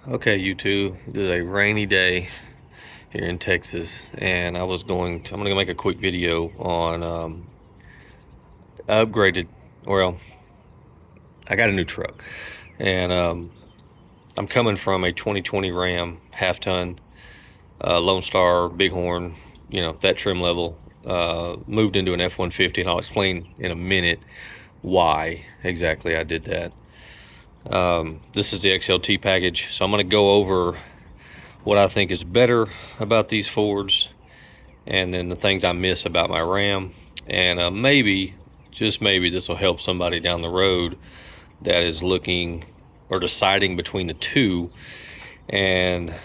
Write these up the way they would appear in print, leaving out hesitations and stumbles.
Okay, YouTube, it is a rainy day here in Texas, and I'm gonna make a quick video on upgraded. Well, I got a new truck, and I'm coming from a 2020 Ram half-ton Lone Star Bighorn, that trim level. Moved into an F-150, and I'll explain in a minute why exactly I did that. This is the XLT package, so I'm going to go over what I think is better about these Fords, and then the things I miss about my Ram, and maybe, just maybe, this will help somebody down the road that is looking or deciding between the two. And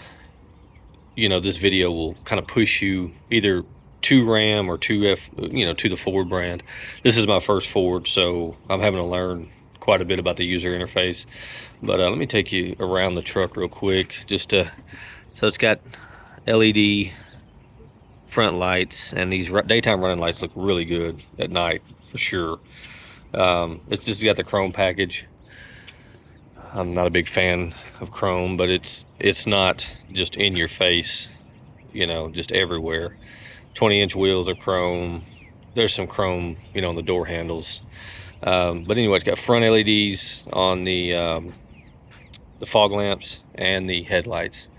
this video will kind of push you either to Ram or to to the Ford brand. This is my first Ford, so I'm having to learn quite a bit about the user interface. But let me take you around the truck real quick, so it's got LED front lights, and these daytime running lights look really good at night for sure. It's just got the chrome package. I'm not a big fan of chrome, but it's not just in your face, just everywhere. 20-inch wheels are chrome. There's some chrome, on the door handles. But anyway, it's got front LEDs on the fog lamps and the headlights.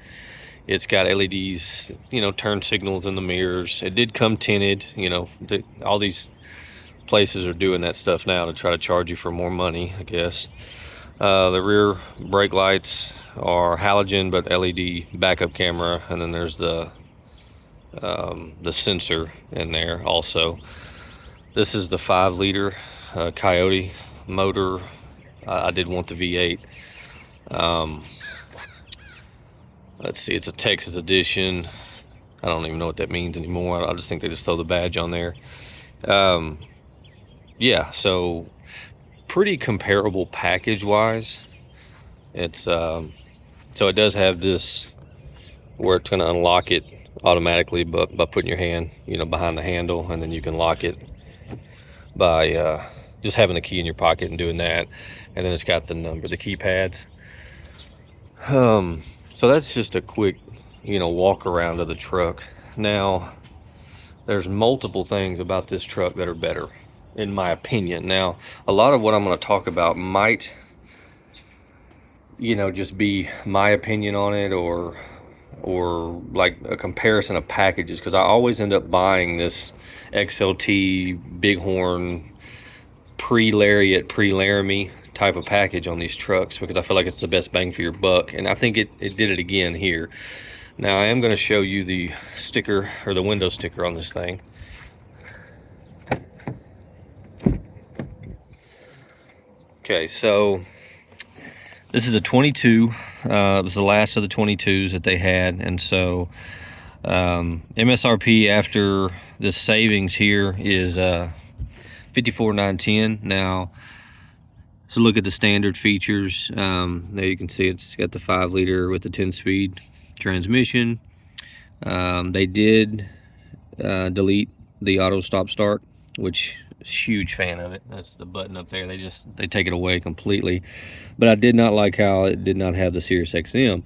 It's got LEDs, turn signals in the mirrors. It did come tinted. All these places are doing that stuff now to try to charge you for more money, I guess. The rear brake lights are halogen but LED backup camera, and then there's the sensor in there also. This is the 5-liter Coyote motor. I did want the V8. Let's see, it's a Texas edition. I don't even know what that means anymore. I just think they just throw the badge on there. Yeah, so pretty comparable package wise. It's so it does have this where it's going to unlock it automatically, but by putting your hand behind the handle, and then you can lock it by just having the key in your pocket and doing that. And then it's got the keypads. So that's just a quick walk around of the truck. Now there's multiple things about this truck that are better, in my opinion. Now, a lot of what I'm going to talk about might, just be my opinion on it, or like a comparison of packages, because I always end up buying this XLT Bighorn pre-Lariat, pre-Laramie type of package on these trucks, because I feel like it's the best bang for your buck, and I think it did it again here. Now, I am going to show you the sticker, or the window sticker on this thing. Okay, so this is a 22. It was the last of the 22s that they had, and so MSRP after the savings here is $54,910. Now, so look at the standard features. There you can see it's got the 5-liter with the 10-speed transmission. They did delete the auto stop start, which huge fan of it. That's the button up there. They take it away completely. But I did not like how it did not have the Sirius XM.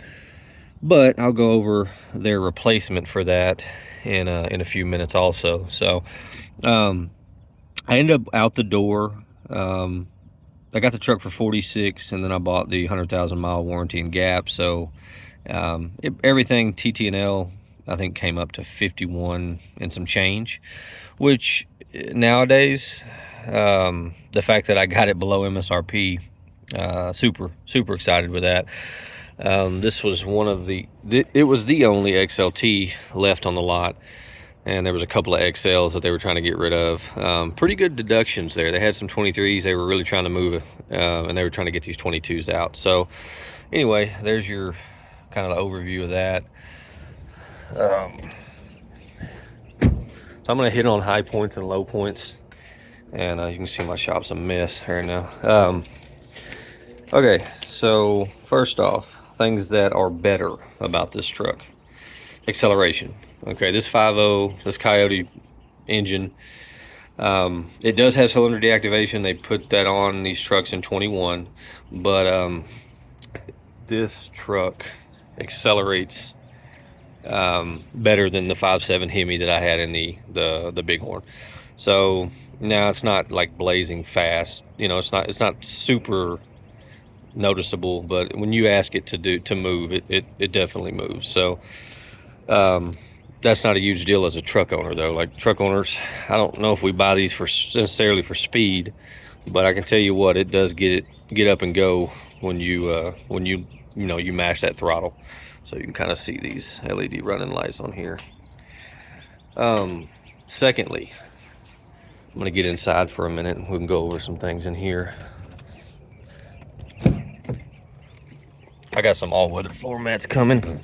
But I'll go over their replacement for that in a few minutes also. So I ended up out the door. I got the truck for $46,000, and then I bought the 100,000-mile warranty and gap. So everything TT&L I think came up to $51,000 and some change, which nowadays, the fact that I got it below MSRP, super excited with that. This was it was the only XLT left on the lot, and there was a couple of XLs that they were trying to get rid of. Pretty good deductions there. They had some 23s they were really trying to move, and they were trying to get these 22s out. So anyway, there's your kind of overview of that. So I'm going to hit on high points and low points, and you can see my shop's a mess here now. Okay, so first off, things that are better about this truck. Acceleration. Okay, this 5.0, this Coyote engine, it does have cylinder deactivation. They put that on these trucks in 21, but this truck accelerates better than the 5.7 Hemi that I had in the Bighorn. So now it's not like blazing fast. You know, it's not super noticeable, but when you ask it to move, it definitely moves. So that's not a huge deal as a truck owner, though. Like truck owners, I don't know if we buy these for necessarily for speed, but I can tell you what, it does get up and go when you you mash that throttle. So you can kind of see these LED running lights on here. Secondly, I'm gonna get inside for a minute and we can go over some things in here. I got some all-weather floor mats coming.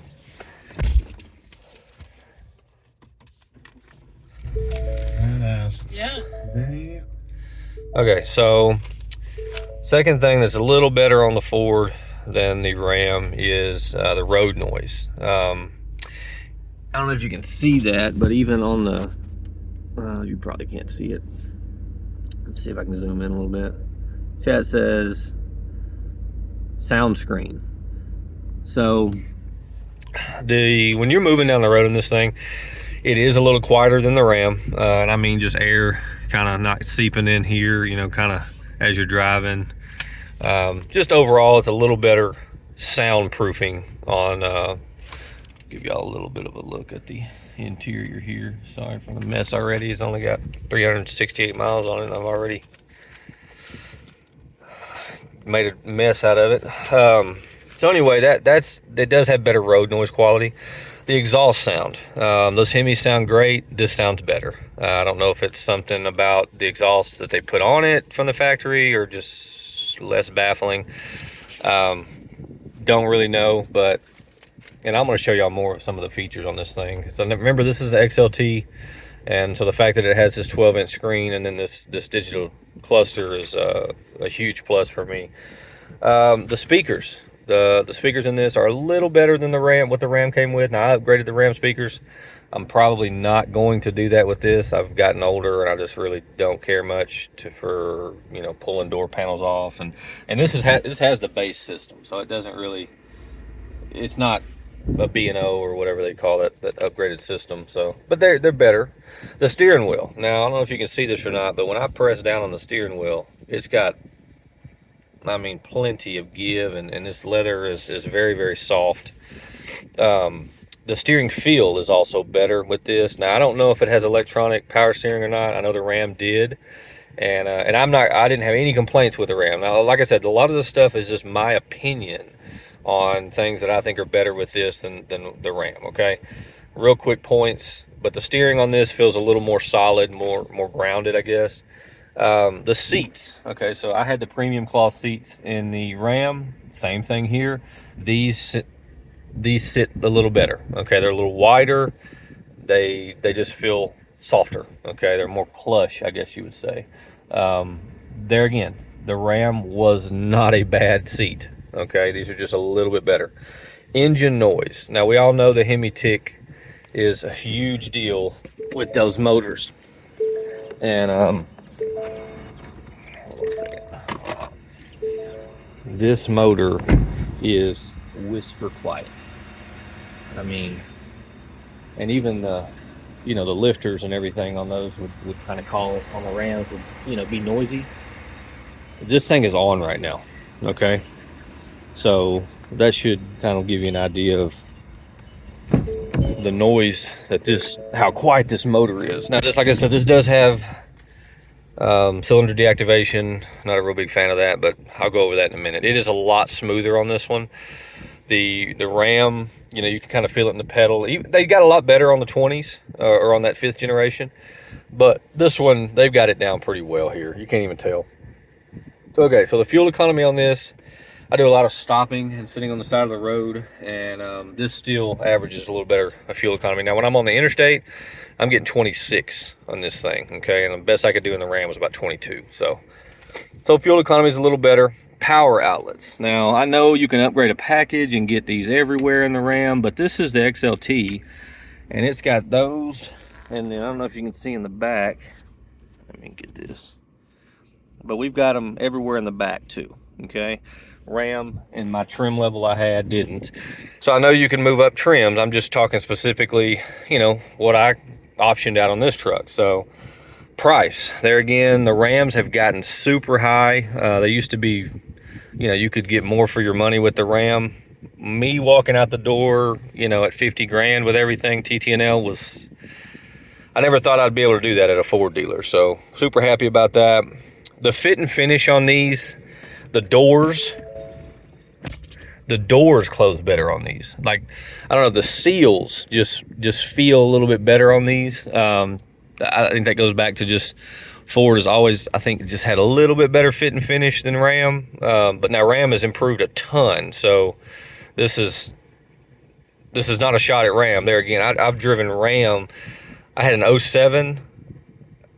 Yeah. Okay, so second thing that's a little better on the Ford than the Ram is the road noise. I don't know if you can see that, but even on the, you probably can't see it. Let's see if I can zoom in a little bit. See how it says sound screen. So when you're moving down the road in this thing, it is a little quieter than the Ram, and I mean just air kind of not seeping in here, you know, kind of as you're driving. Just overall, it's a little better soundproofing on. Give y'all a little bit of a look at the interior here. Sorry for the mess already. It's only got 368 miles on it, and I've already made a mess out of it. So anyway, that does have better road noise quality. The exhaust sound, those Hemis sound great. This sounds better. I don't know if it's something about the exhaust that they put on it from the factory or just less baffling. Don't really know, but, and I'm going to show y'all more of some of the features on this thing. So remember, this is the XLT, and so the fact that it has this 12-inch screen and then this digital cluster is a huge plus for me. The speakers. The speakers in this are a little better than the Ram, what the Ram came with. Now, I upgraded the Ram speakers. I'm probably not going to do that with this. I've gotten older and I just really don't care much for you know, pulling door panels off. And this has the base system, so it doesn't really, it's not a B&O or whatever they call it, that upgraded system. So, but they're better. The steering wheel. Now, I don't know if you can see this or not, but when I press down on the steering wheel, it's got, I mean, plenty of give, and this leather is very, very soft. The steering feel is also better with this. Now, I don't know if it has electronic power steering or not. I know the Ram did, and I didn't have any complaints with the Ram. Now, like I said, a lot of this stuff is just my opinion on things that I think are better with this than the Ram. Okay, real quick points, but the steering on this feels a little more solid, more grounded, I guess. The seats, okay, so I had the premium cloth seats in the Ram. Same thing here. These sit a little better. Okay, they're a little wider. They just feel softer. Okay, they're more plush, I guess you would say. There again, the Ram was not a bad seat. Okay, these are just a little bit better. Engine noise. Now, we all know the Hemi tick is a huge deal with those motors, and this motor is whisper quiet. I mean, and even the, you know, the lifters and everything on those would kind of call on the Rams would, you know, be noisy. This thing is on right now, okay? So that should kind of give you an idea of the noise that how quiet this motor is. Now, just like I said, this does have cylinder deactivation. Not a real big fan of that, but I'll go over that in a minute. It is a lot smoother on this one. The Ram, you know, you can kind of feel it in the pedal. They got a lot better on the 20s or on that 5th generation, but this one, they've got it down pretty well here. You can't even tell. Okay, so the fuel economy on this, I do a lot of stopping and sitting on the side of the road, and this still averages a little better fuel economy. Now, when I'm on the interstate, I'm getting 26 on this thing, okay? And the best I could do in the Ram was about 22. So fuel economy is a little better. Power outlets. Now, I know you can upgrade a package and get these everywhere in the Ram, but this is the XLT, and it's got those, and then I don't know if you can see in the back. Let me get this. But we've got them everywhere in the back too. okay? Ram and my trim level I had didn't. So I know you can move up trims. I'm just talking specifically, you know, what I optioned out on this truck. So price, there again, the Rams have gotten super high. They used to be, you know, you could get more for your money with the Ram. Me walking out the door, you know, at 50 grand with everything TT&L was, I never thought I'd be able to do that at a Ford dealer. So super happy about that. The fit and finish on these, the doors close better on these. Like, I don't know, the seals just feel a little bit better on these. I think that goes back to just Ford has always, I think, just had a little bit better fit and finish than Ram. But now Ram has improved a ton. So this is not a shot at Ram. There again, I've driven Ram. I had an 07,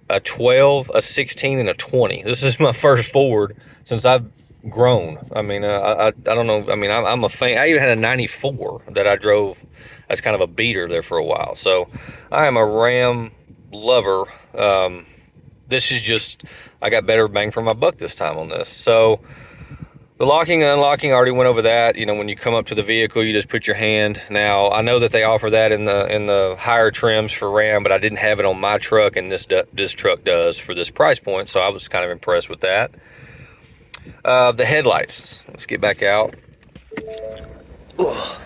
a 12, a 16, and a 20. This is my first Ford since I've grown. I mean, I don't know. I mean, I'm a fan. I even had a 94 that I drove as kind of a beater there for a while. So I am a Ram lover. This is just, I got better bang for my buck this time on this. So the locking and unlocking, I already went over that. You know, when you come up to the vehicle, you just put your hand. Now, I know that they offer that in the higher trims for Ram, but I didn't have it on my truck, and this truck does for this price point, so I was kind of impressed with that. The headlights, let's get back out. Ugh.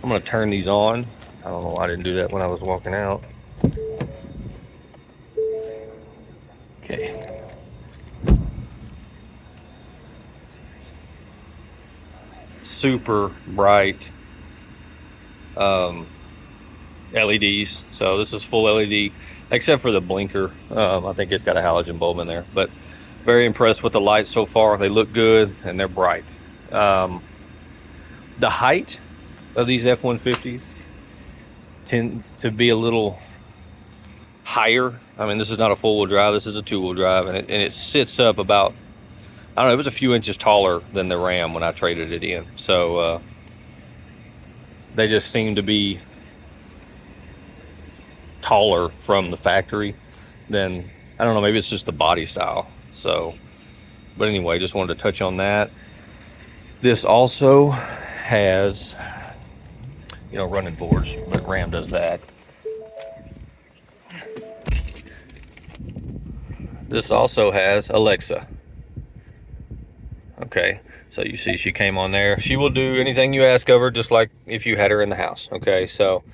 I'm gonna turn these on. I don't know why I didn't do that when I was walking out. Okay. Super bright LEDs. So this is full LED, except for the blinker. I think it's got a halogen bulb in there, but very impressed with the lights so far. They look good and they're bright. The height of these F-150s tends to be a little higher. I mean, this is not a four-wheel drive, this is a two-wheel drive, and it sits up about, I don't know, it was a few inches taller than the Ram when I traded it in. So they just seem to be taller from the factory than, I don't know, maybe it's just the body style. So, but anyway, just wanted to touch on that. This also has, you know, running boards, but Ram does that. This also has Alexa. Okay, so you see she came on there. She will do anything you ask of her, just like if you had her in the house. Okay, so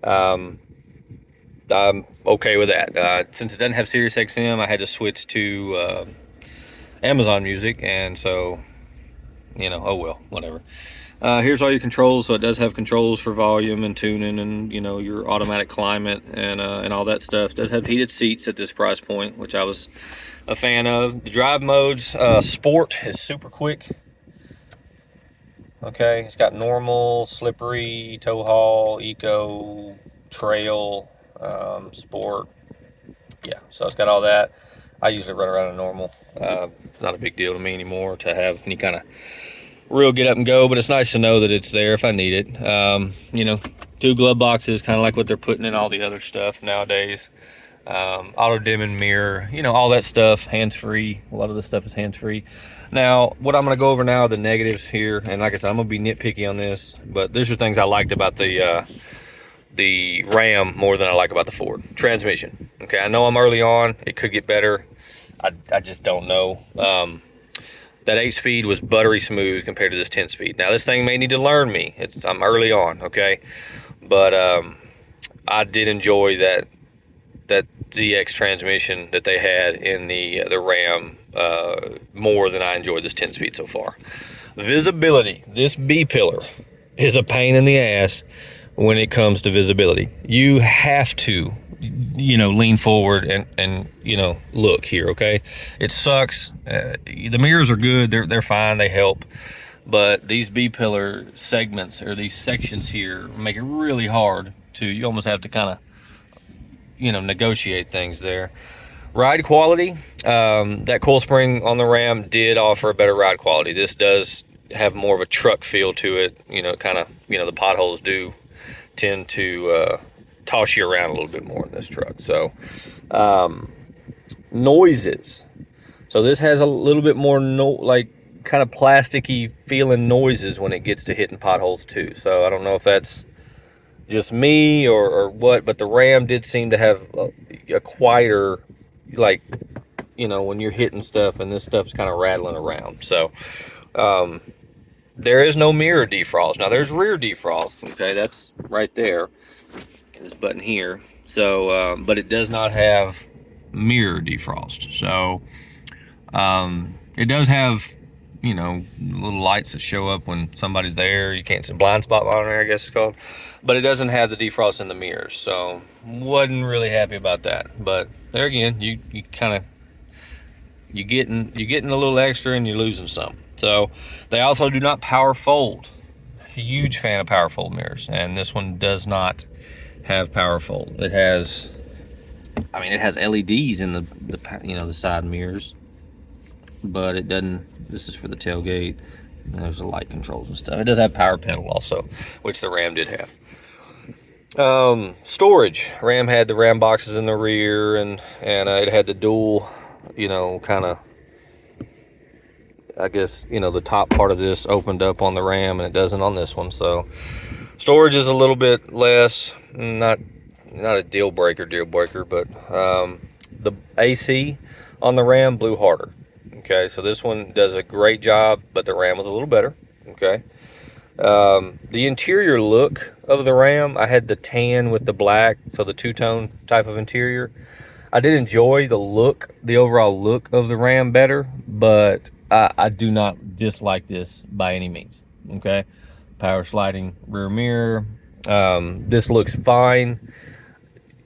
I'm okay with that. Since it doesn't have Sirius XM, I had to switch to Amazon Music, and so, you know, oh well, whatever. Here's all your controls. So it does have controls for volume and tuning, and, you know, your automatic climate and all that stuff. It does have heated seats at this price point, which I was a fan of. The drive modes, sport is super quick. Okay, it's got normal, slippery, tow haul, eco, trail, sport. Yeah, so it's got all that. I usually run around in normal. It's not a big deal to me anymore to have any kind of real get up and go, but it's nice to know that it's there if I need it. You know, 2 glove boxes, kind of like what they're putting in all the other stuff nowadays. Auto dimming mirror, you know, all that stuff, hands-free. A lot of this stuff is hands-free. Now, what I'm going to go over now are the negatives here, and like I said, I'm going to be nitpicky on this, but these are things I liked about the Ram more than I like about the Ford. Transmission. Okay, I know I'm early on. It could get better. I just don't know. That 8-speed was buttery smooth compared to this 10-speed. Now, this thing may need to learn me. I'm early on, okay? But I did enjoy that ZX transmission that they had in the Ram more than I enjoyed this 10-speed so far. Visibility. This B-pillar is a pain in the ass when it comes to visibility. You have to, you know, lean forward and you know, look here, okay? It sucks. The mirrors are good. They're fine. They help. But these B-pillar segments, or these sections here, make it really hard to, you almost have to kind of, you know, negotiate things there. Ride quality, that coil spring on the Ram did offer a better ride quality. This does have more of a truck feel to it. You know, kind of, you know, the potholes do tend to toss you around a little bit more in this truck. So noises. So this has a little bit more like kind of plasticky feeling noises when it gets to hitting potholes too. So I don't know if that's just me or what, but the Ram did seem to have a quieter, like, you know, when you're hitting stuff and this stuff's kind of rattling around. So there is no mirror defrost. Now there's rear defrost, okay, that's right there, this button here. So but it does not have mirror defrost. So it does have, you know, little lights that show up when somebody's there. You can't see, blind spot monitor, I guess it's called, but it doesn't have the defrost in the mirrors. So wasn't really happy about that. But there again, you kind of, you're getting a little extra and you're losing some. So they also do not power fold. Huge fan of power fold mirrors, and this one does not have power fold. It has, I mean, it has LEDs in the you know, the side mirrors, but it doesn't. This is for the tailgate. There's the light controls and stuff. It does have power pedal also, which the Ram did have. Storage. Ram had the Ram boxes in the rear, and it had the dual, you know, kind of, I guess, you know, the top part of this opened up on the Ram and it doesn't on this one. So storage is a little bit less, not a deal breaker, but the AC on the Ram blew harder. Okay, so this one does a great job, but the Ram was a little better. Okay. The interior look of the Ram, I had the tan with the black, so the two-tone type of interior. I did enjoy the look, the overall look of the Ram better, but I do not dislike this by any means. Okay, power sliding rear mirror. This looks fine.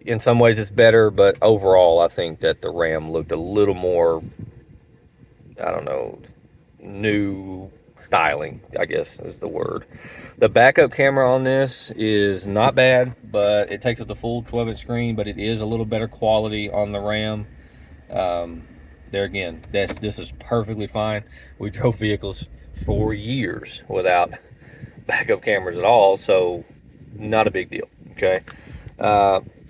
In some ways it's better, but overall I think that the Ram looked a little more, I don't know, new styling, I guess is the word. The backup camera on this is not bad, but it takes up the full 12-inch screen, but it is a little better quality on the Ram. There again, this is perfectly fine. We drove vehicles for years without backup cameras at all, so not a big deal. Okay,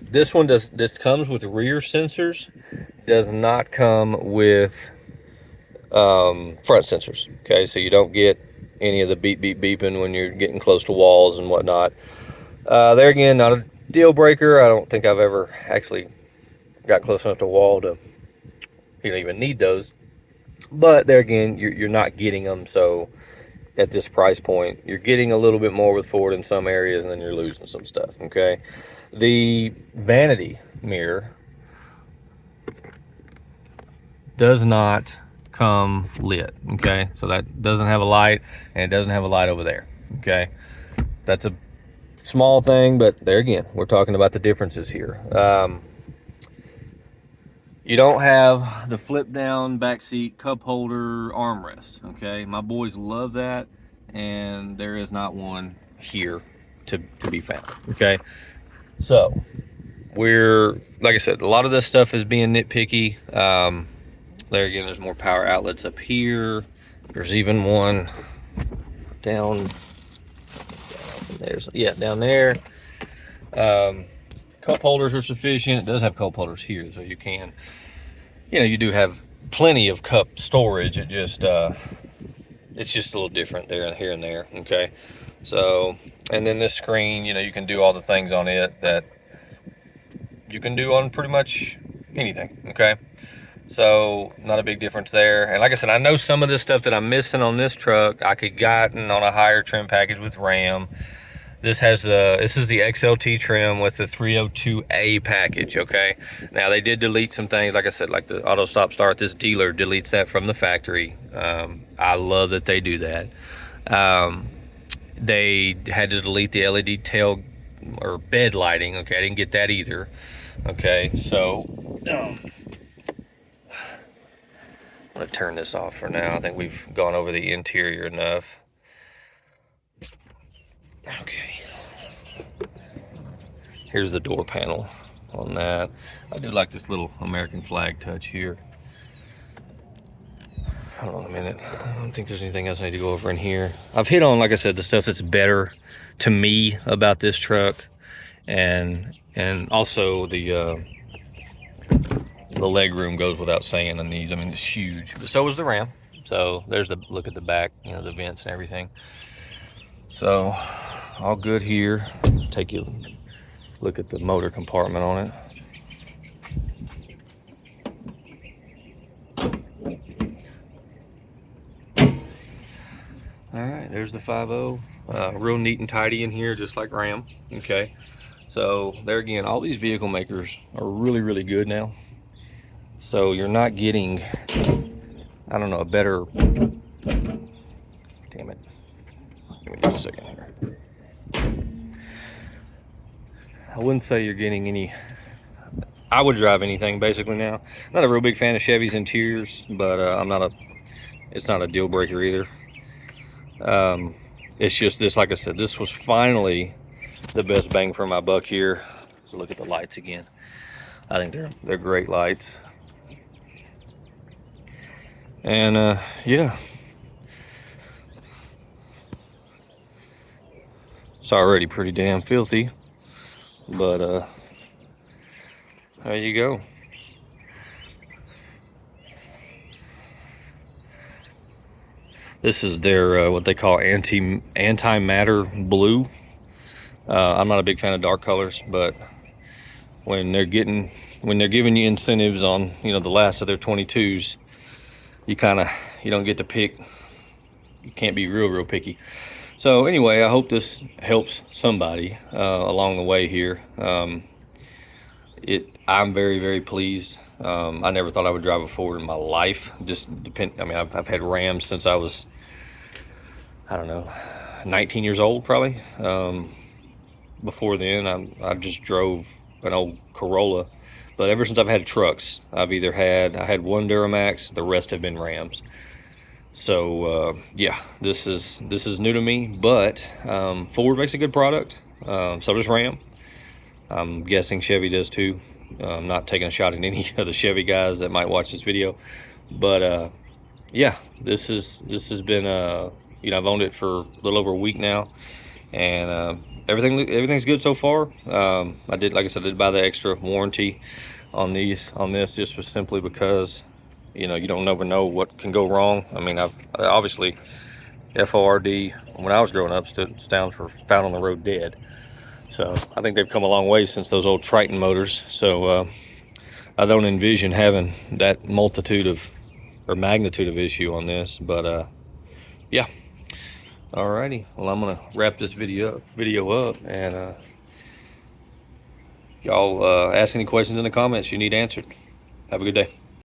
this one comes with rear sensors, does not come with front sensors. Okay, so you don't get any of the beeping when you're getting close to walls and whatnot. There again, not a deal breaker. I don't think I've ever actually got close enough to a wall to, you don't even need those, but there again, you're not getting them. So at this price point, you're getting a little bit more with Ford in some areas, and then you're losing some stuff. Okay, the vanity mirror does not come lit. Okay, so that doesn't have a light, and it doesn't have a light over there. Okay, that's a small thing, but there again, we're talking about the differences here. You don't have the flip down backseat cup holder armrest. Okay, my boys love that, and there is not one here to be found. Okay, so we're, like I said, a lot of this stuff is being nitpicky. There again, there's more power outlets up here. There's even one down there's, yeah, down there. Cup holders are sufficient. It does have cup holders here, so you can, you know, you do have plenty of cup storage. It just it's just a little different there, here and there. Okay, so, and then this screen, you know, you can do all the things on it that you can do on pretty much anything. Okay, so not a big difference there. And like I said, I know some of this stuff that I'm missing on this truck I could gotten on a higher trim package with Ram. This is the XLT trim with the 302A package. Okay, now they did delete some things, like I said, like the auto stop start. This dealer deletes that from the factory. I love that they do that. They had to delete the LED tail or bed lighting. Okay, I didn't get that either. Okay, so I'm gonna turn this off for now. I think we've gone over the interior enough. Okay, here's the door panel on that. I do like this little American flag touch here. Hold on a minute. I don't think there's anything else I need to go over in here. I've hit on, like I said, the stuff that's better to me about this truck, and also the the leg room goes without saying on these. I mean, it's huge. But so is the Ram. So there's the look at the back, you know, the vents and everything. So all good here. Take you look at the motor compartment on it. All right, there's the 5.0. Real neat and tidy in here, just like Ram. Okay, so there again, all these vehicle makers are really, really good now. So you're not getting, I don't know, a better, damn it, give me just a second here. I wouldn't say you're getting any, I would drive anything basically now. Not a real big fan of Chevy's interiors, but it's not a deal breaker either. It's just this, like I said, this was finally the best bang for my buck here. So look at the lights again. I think they're great lights. And yeah, it's already pretty damn filthy, but there you go. This is their what they call antimatter blue. I'm not a big fan of dark colors, but when they're giving you incentives on, you know, the last of their 22s, you don't get to pick. You can't be real picky. So anyway, I hope this helps somebody along the way here. I'm very pleased. I never thought I would drive a Ford in my life. I mean, I've had Rams since I was, I don't know, 19 years old probably. Before then, I just drove an old Corolla. But ever since I've had trucks, I had one Duramax. The rest have been Rams. So yeah, this is new to me. But Ford makes a good product. So does Ram. I'm guessing Chevy does too. I'm not taking a shot at any of the Chevy guys that might watch this video, but yeah, this has been you know, I've owned it for a little over a week now, and everything's good so far. Like I said, I did buy the extra warranty on this just was simply because, you know, you don't never know what can go wrong. I mean, obviously FORD when I was growing up stands for found on the road dead. So I think they've come a long way since those old Triton motors. So I don't envision having that magnitude of issue on this. But yeah. Alrighty. Well, I'm gonna wrap this video up, and y'all ask any questions in the comments you need answered. Have a good day.